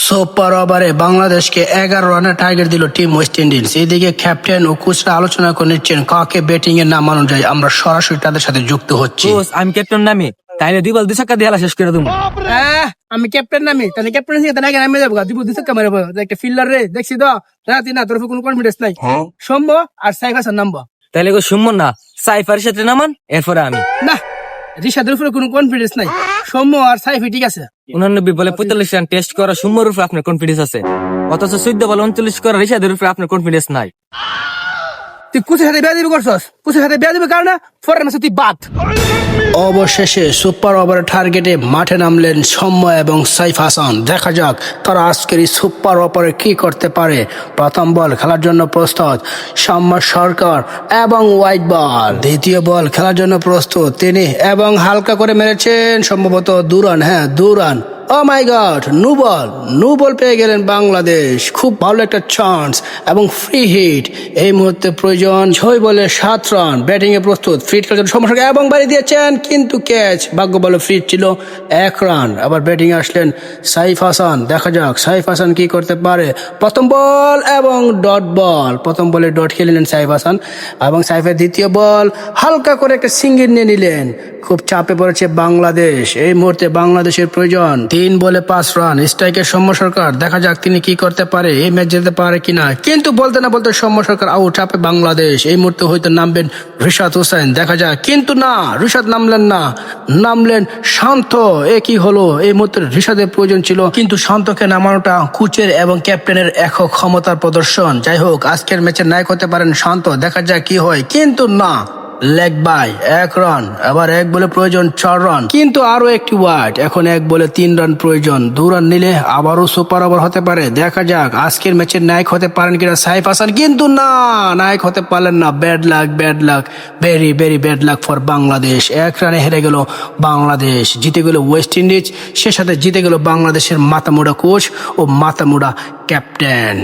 Super ওভারে বাংলাদেশকে 11 রানের টার্গেট দিল টিম ওয়েস্ট ইন্ডিজ। এদিকে ক্যাপ্টেন ও কোচরা আলোচনা করে নিচ্ছেন কাকে ব্যাটিং এ নামানো যায়। আমরা সরাসরি তাদের সাথে যুক্ত হচ্ছি। আমি ক্যাপ্টেন নামি তাইলে 2 বল 2 ছক্কা দিয়ে শেষ করে দেবো। আমি ক্যাপ্টেন নামি তাহলে ক্যাপ্টেন আগে নামে যাবো, দিব 2 ছক্কা মারবো। একটা ফিল্ডার রে দেখছি তো রাতি না, তোর কোনো কনফিডেন্স নাই। সম্ভ আর সাইফ হাসান নামবো। তাইলে শুনবো না, সাইফারের সাথে নামান, এরপরে আমি না, রিশাদের উপরে কোনো কনফিডেন্স নাই। সৌম্য আর সাইফি ঠিক আছে। 89 বলে 45 রান টেস্ট করা সুম্মর উপরে আপনার কনফিডেন্স আছে, অথচ 14 বলে 39 করা রিশাদের উপরে আপনার কনফিডেন্স নাই। তুই কোচের সাথে বেয়াদবি করছস, কোচের সাথে বেয়াদবি কারণে ফরের ম্যাচে তুই বাদ। অবশেষে সুপার ওভারের টার্গেটে মাঠে নামলেন সৌম্য এবং সাইফ হাসান। দেখা যাক তারা আজকের এই সুপার ওভারে কি করতে পারে। প্রথম বল খেলার জন্য প্রস্তুত সৌম্য সরকার এবং হোয়াইট বল। দ্বিতীয় বল খেলার জন্য প্রস্তুত তিনি এবং হালকা করে মেরেছেন সম্ভবত দুরান। দুরান। ও মাই গড, নো বল পেয়ে গেলেন বাংলাদেশ। খুব ভালো একটা চান্স এবং ফ্রি হিট। এই মুহূর্তে প্রয়োজন 6 বলে 7 রান। ব্যাটিং এ প্রস্তুত ফ্রি খেলার জন্য সমস্যা এবং বাড়ি দিয়েছেন, কিন্তু ক্যাচ। ভাগ্য বলে ফ্রি ছিল 1 রান। আবার ব্যাটিং এ আসলেন সাইফ হাসান। দেখা যাক সাইফ হাসান কি করতে পারে। প্রথম বল এবং ডট বল। প্রথম বলে ডট খেলেন সাইফ হাসান এবং সাইফের দ্বিতীয় বল হালকা করে একটা সিঙ্গেল নিয়ে নিলেন। খুব চাপে পড়েছে বাংলাদেশ। এই মুহূর্তে বাংলাদেশের প্রয়োজন 3 বলে 5 রান। স্ট্রাইকের সৌম্য সরকার। দেখা যাক তিনি কি করতে পারে, এই ম্যাচ যেতে পারে কিনা। কিন্তু বলতে না বলতে সৌম্য সরকার আউট। চাপে বাংলাদেশ। এই মুহূর্তে হয়তো নামবেন রিশাদ হোসেন। দেখা যাক, কিন্তু না, রিশাদ নামলেন না, নামলেন শান্ত। কি হলো? এই মুহূর্তে রিশাদের প্রয়োজন ছিল, কিন্তু শান্তকে নামানোটা কোচের এবং ক্যাপ্টেনের একক ক্ষমতার প্রদর্শন। যাই হোক, আজকের ম্যাচের নায়ক হতে পারেন শান্ত। দেখা যাক কি হয়, কিন্তু না, লেগ বাই 1 রান। আবার 1 বলে প্রয়োজন 4 রান, কিন্তু আরো একটি ওয়াইড। এখন 1 বলে 3 রান প্রয়োজন। 2 রান নিলে আবারও সুপার ওভার হতে পারে। দেখা যাক আজকের ম্যাচের নায়ক হতে পারেন কিনা সাইফ হাসান, কিন্তু না, নায়ক হতে পারলেন না। Bad luck, very very bad luck for Bangladesh. 1 রানে হেরে গেল বাংলাদেশ, জিতে গেল ওয়েস্ট ইন্ডিজ, সে সাথে জিতে গেল বাংলাদেশের মাথামোড়া কোচ ও মাথামোড়া ক্যাপ্টেন।